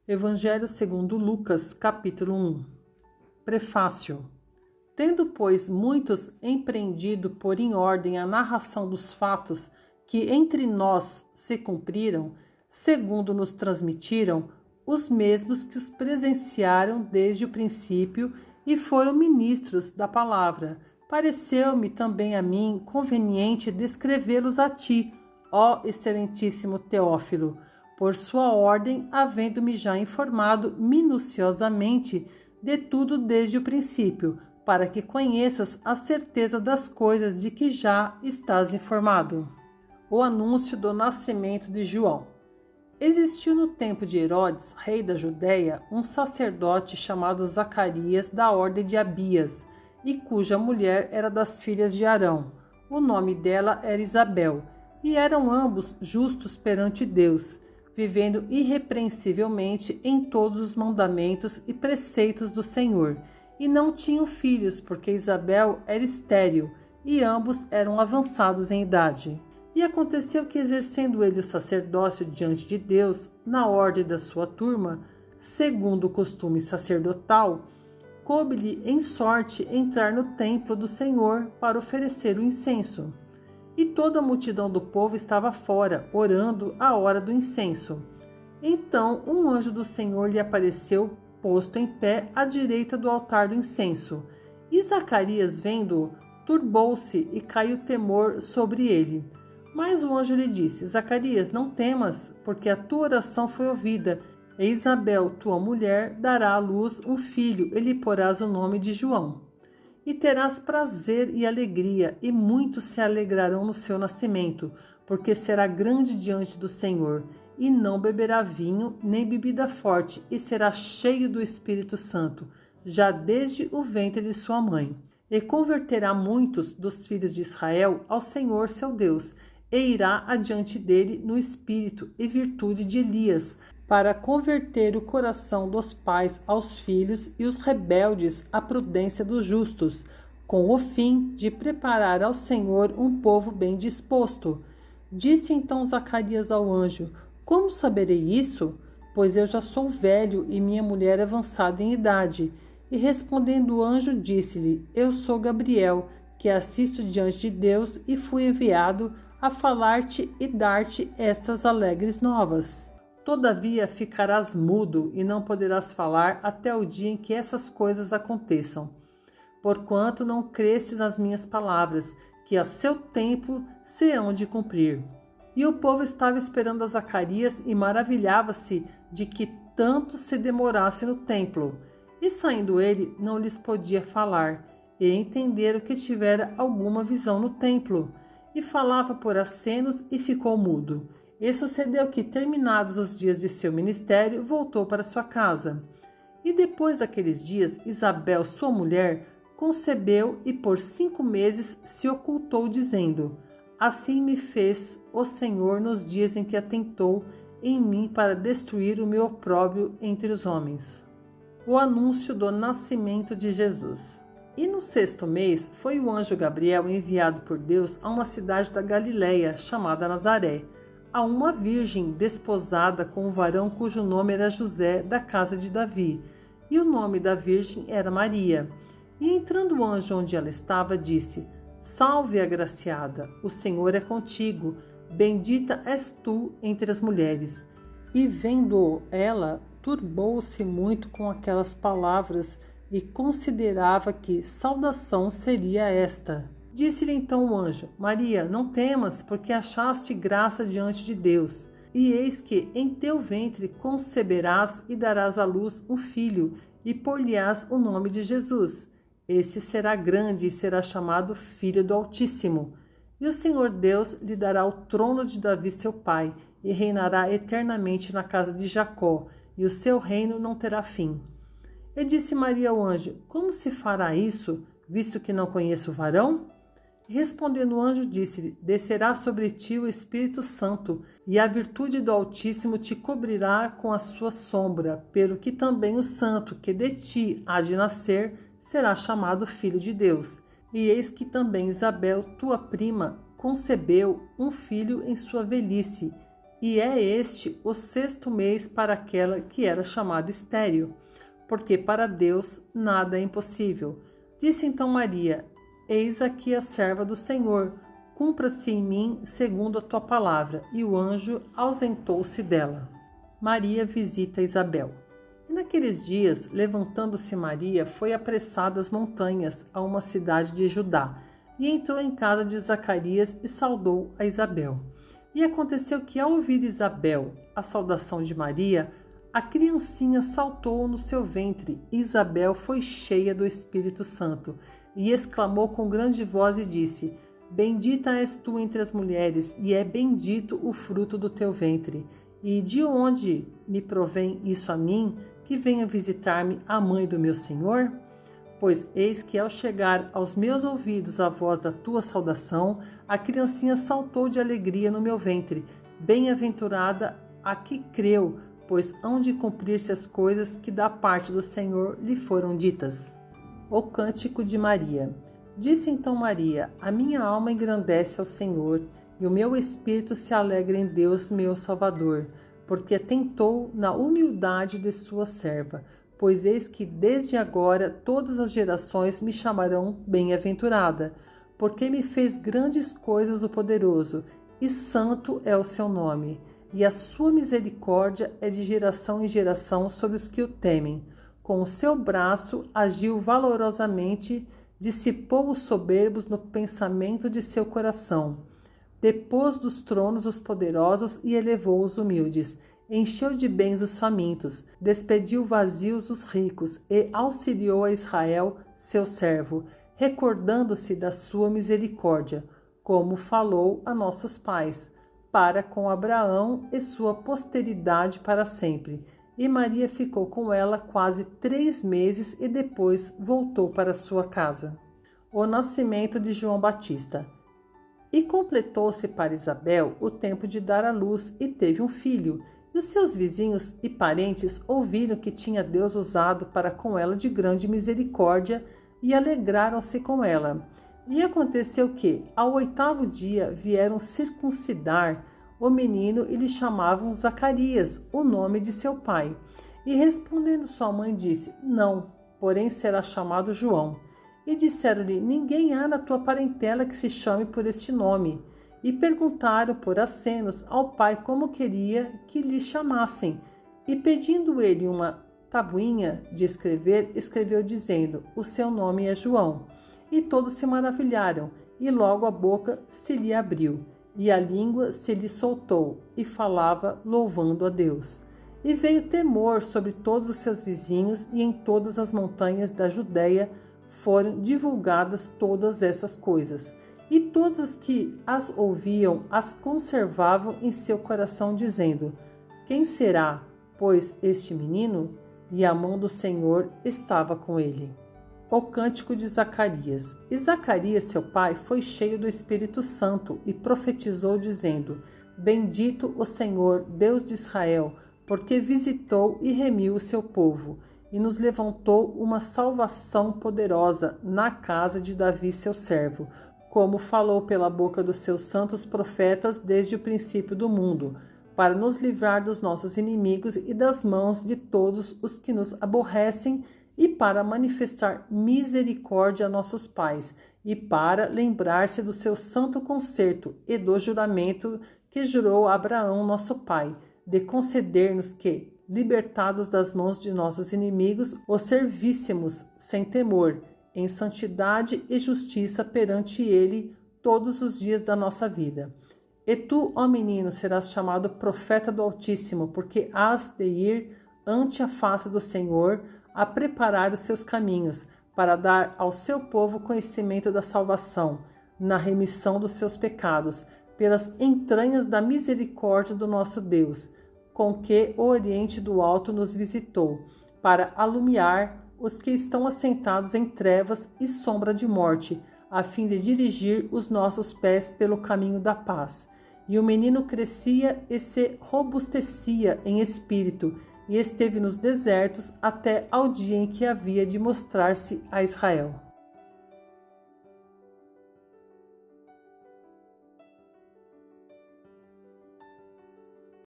Evangelho segundo Lucas, capítulo 1. Prefácio. Tendo, pois, muitos empreendido pôr em ordem a narração dos fatos que entre nós se cumpriram, segundo nos transmitiram, os mesmos que os presenciaram desde o princípio e foram ministros da palavra, pareceu-me também a mim conveniente descrevê-los a ti, ó excelentíssimo Teófilo, por sua ordem, havendo-me já informado minuciosamente de tudo desde o princípio, para que conheças a certeza das coisas de que já estás informado. O anúncio do nascimento de João. Existiu no tempo de Herodes, rei da Judéia, um sacerdote chamado Zacarias, da ordem de Abias, e cuja mulher era das filhas de Arão. O nome dela era Isabel, e eram ambos justos perante Deus, vivendo irrepreensivelmente em todos os mandamentos e preceitos do Senhor, e não tinham filhos, porque Isabel era estéril, e ambos eram avançados em idade. E aconteceu que, exercendo ele o sacerdócio diante de Deus, na ordem da sua turma, segundo o costume sacerdotal, coube-lhe em sorte entrar no templo do Senhor para oferecer o incenso. E toda a multidão do povo estava fora, orando à hora do incenso. Então um anjo do Senhor lhe apareceu, posto em pé à direita do altar do incenso. E Zacarias, vendo-o, turbou-se e caiu temor sobre ele. Mas o anjo lhe disse: Zacarias, não temas, porque a tua oração foi ouvida, e Isabel, tua mulher, dará à luz um filho, e lhe porás o nome de João. E terás prazer e alegria, e muitos se alegrarão no seu nascimento, porque será grande diante do Senhor, e não beberá vinho, nem bebida forte, e será cheio do Espírito Santo, já desde o ventre de sua mãe. E converterá muitos dos filhos de Israel ao Senhor seu Deus, e irá adiante dele no espírito e virtude de Elias, para converter o coração dos pais aos filhos e os rebeldes à prudência dos justos, com o fim de preparar ao Senhor um povo bem disposto. Disse então Zacarias ao anjo: Como saberei isso? Pois eu já sou velho e minha mulher avançada em idade. E respondendo o anjo, disse-lhe: Eu sou Gabriel, que assisto diante de Deus e fui enviado a falar-te e dar-te estas alegres novas. Todavia ficarás mudo e não poderás falar até o dia em que essas coisas aconteçam, porquanto não crestes nas minhas palavras, que a seu tempo se hão de cumprir. E o povo estava esperando a Zacarias e maravilhava-se de que tanto se demorasse no templo. E saindo ele, não lhes podia falar, e entenderam que tivera alguma visão no templo. E falava por acenos e ficou mudo. E sucedeu que, terminados os dias de seu ministério, voltou para sua casa. E depois daqueles dias, Isabel, sua mulher, concebeu e por 5 meses se ocultou, dizendo: Assim me fez o Senhor nos dias em que atentou em mim para destruir o meu opróbrio entre os homens. O anúncio do nascimento de Jesus. E no 6º mês foi o anjo Gabriel enviado por Deus a uma cidade da Galileia, chamada Nazaré, a uma virgem desposada com um varão cujo nome era José, da casa de Davi, e o nome da virgem era Maria. E entrando o anjo onde ela estava, disse: Salve, agraciada, o Senhor é contigo, bendita és tu entre as mulheres. E vendo ela, turbou-se muito com aquelas palavras e considerava que saudação seria esta. Disse-lhe então o anjo: Maria, não temas, porque achaste graça diante de Deus. E eis que em teu ventre conceberás e darás à luz um filho, e por-lhe-ás o nome de Jesus. Este será grande e será chamado Filho do Altíssimo. E o Senhor Deus lhe dará o trono de Davi seu pai, e reinará eternamente na casa de Jacó, e o seu reino não terá fim. E disse Maria ao anjo: Como se fará isso, visto que não conheço o varão? Respondendo o anjo, disse-lhe: Descerá sobre ti o Espírito Santo, e a virtude do Altíssimo te cobrirá com a sua sombra, pelo que também o santo que de ti há de nascer será chamado Filho de Deus. E eis que também Isabel, tua prima, concebeu um filho em sua velhice, e é este o 6º mês para aquela que era chamada estéril, porque para Deus nada é impossível. Disse então Maria: Eis aqui a serva do Senhor, cumpra-se em mim segundo a tua palavra. E o anjo ausentou-se dela. Maria visita Isabel. E naqueles dias, levantando-se Maria, foi apressada às montanhas, a uma cidade de Judá, e entrou em casa de Zacarias e saudou a Isabel. E aconteceu que, ao ouvir Isabel a saudação de Maria, a criancinha saltou no seu ventre, e Isabel foi cheia do Espírito Santo, e exclamou com grande voz e disse: Bendita és tu entre as mulheres, e é bendito o fruto do teu ventre. E de onde me provém isso a mim, que venha visitar-me a mãe do meu Senhor? Pois eis que, ao chegar aos meus ouvidos a voz da tua saudação, a criancinha saltou de alegria no meu ventre. Bem-aventurada a que creu, pois hão de cumprir-se as coisas que da parte do Senhor lhe foram ditas. O Cântico de Maria. Disse então Maria: A minha alma engrandece ao Senhor, e o meu espírito se alegra em Deus, meu Salvador, porque atentou na humildade de sua serva. Pois eis que desde agora todas as gerações me chamarão bem-aventurada, porque me fez grandes coisas o poderoso, e santo é o seu nome, e a sua misericórdia é de geração em geração sobre os que o temem. Com o seu braço agiu valorosamente, dissipou os soberbos no pensamento de seu coração. Depôs dos tronos os poderosos e elevou os humildes. Encheu de bens os famintos, despediu vazios os ricos e auxiliou a Israel, seu servo, recordando-se da sua misericórdia, como falou a nossos pais, para com Abraão e sua posteridade para sempre. E Maria ficou com ela quase 3 meses e depois voltou para sua casa. O nascimento de João Batista. E completou-se para Isabel o tempo de dar à luz e teve um filho. E os seus vizinhos e parentes ouviram que tinha Deus usado para com ela de grande misericórdia e alegraram-se com ela. E aconteceu que, ao 8º dia, vieram circuncidar o menino e lhe chamavam Zacarias, o nome de seu pai. E respondendo sua mãe disse: Não, porém será chamado João. E disseram-lhe: Ninguém há na tua parentela que se chame por este nome. E perguntaram por acenos ao pai como queria que lhe chamassem. E pedindo ele uma tabuinha de escrever, escreveu dizendo: O seu nome é João. E todos se maravilharam, e logo a boca se lhe abriu, e a língua se lhe soltou, e falava louvando a Deus. E veio temor sobre todos os seus vizinhos, e em todas as montanhas da Judéia foram divulgadas todas essas coisas. E todos os que as ouviam as conservavam em seu coração, dizendo: Quem será, pois, este menino? E a mão do Senhor estava com ele. O Cântico de Zacarias. E Zacarias, seu pai, foi cheio do Espírito Santo e profetizou, dizendo: Bendito o Senhor, Deus de Israel, porque visitou e remiu o seu povo, e nos levantou uma salvação poderosa na casa de Davi, seu servo, como falou pela boca dos seus santos profetas desde o princípio do mundo, para nos livrar dos nossos inimigos e das mãos de todos os que nos aborrecem, e para manifestar misericórdia a nossos pais, e para lembrar-se do seu santo concerto e do juramento que jurou a Abraão, nosso pai, de conceder-nos que, libertados das mãos de nossos inimigos, o servíssemos sem temor, em santidade e justiça perante ele todos os dias da nossa vida. E tu, ó menino, serás chamado profeta do Altíssimo, porque hás de ir ante a face do Senhor a preparar os seus caminhos, para dar ao seu povo conhecimento da salvação, na remissão dos seus pecados, pelas entranhas da misericórdia do nosso Deus, com que o Oriente do Alto nos visitou, para alumiar os que estão assentados em trevas e sombra de morte, a fim de dirigir os nossos pés pelo caminho da paz. E o menino crescia e se robustecia em espírito, e esteve nos desertos até ao dia em que havia de mostrar-se a Israel.